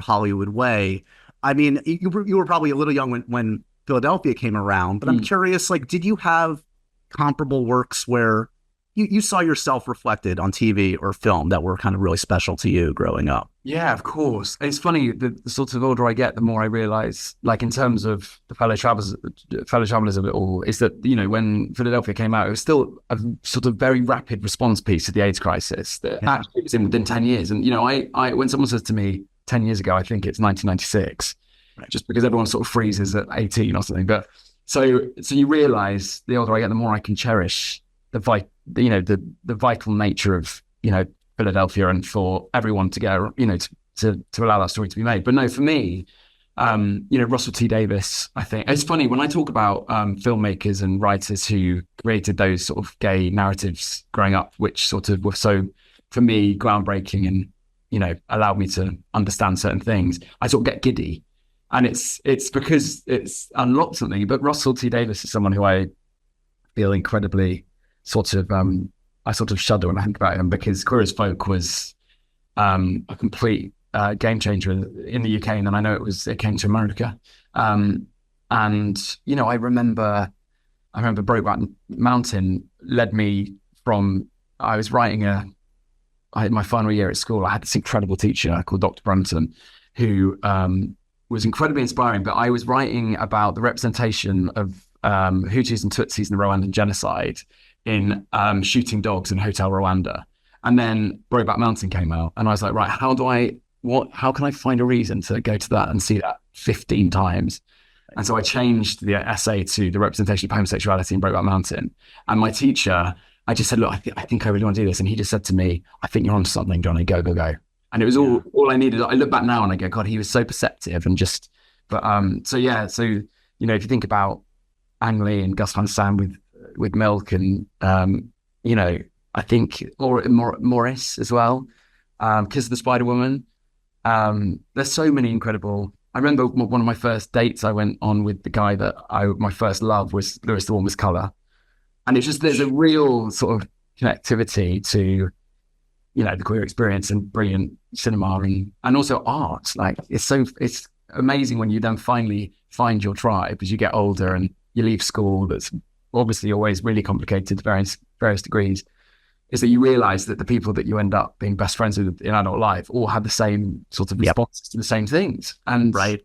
Hollywood way. I mean, you were probably a little young when Philadelphia came around, but I'm curious, like, did you have comparable works where you saw yourself reflected on TV or film that were kind of really special to you growing up? Yeah, of course. It's funny, the sort of older I get, the more I realize, like in terms of the fellow travelers of it all, is that, when Philadelphia came out, it was still a sort of very rapid response piece to the AIDS crisis that actually was in within 10 years. And, I when someone says to me 10 years ago, I think it's 1996, right, just because everyone sort of freezes at 18 or something. But so you realize the older I get, the more I can cherish the vital nature of, Philadelphia, and for everyone to go, to allow that story to be made. But no, for me, Russell T Davies, I think it's funny when I talk about filmmakers and writers who created those sort of gay narratives growing up, which sort of were so, for me, groundbreaking and, allowed me to understand certain things. I sort of get giddy, and it's because it's unlocked something. But Russell T Davies is someone who I feel incredibly I sort of shudder when I think about him, because Queer as Folk was a complete game changer in the UK, and then I know it came to America. And I remember Brokeback Mountain led me from, I was writing my final year at school. I had this incredible teacher called Dr. Brunton, who was incredibly inspiring. But I was writing about the representation of Hutus and Tutsis in the Rwandan genocide in shooting dogs in Hotel Rwanda. And then Brokeback Mountain came out, and I was like, right, how can I find a reason to go to that and see that 15 times? And so I changed the essay to the representation of homosexuality in Brokeback Mountain. And my teacher, I just said, look, I think I really want to do this. And he just said to me, I think you're onto something, Johnny, go. And it was all I needed. I look back now and I go, God, he was so perceptive and just, but so if you think about Ang Lee and Gus Van Sant with Milk, and I think, or Morris as well, Kiss of the Spider Woman. There's so many incredible. I remember one of my first dates I went on with the guy that my first love was Lewis the One with Colour, and it's just, there's a real sort of connectivity to the queer experience and brilliant cinema and also art. Like it's amazing when you then finally find your tribe as you get older and you leave school. That's obviously always really complicated to various degrees, is that you realize that the people that you end up being best friends with in adult life all have the same sort of responses to the same things. And right.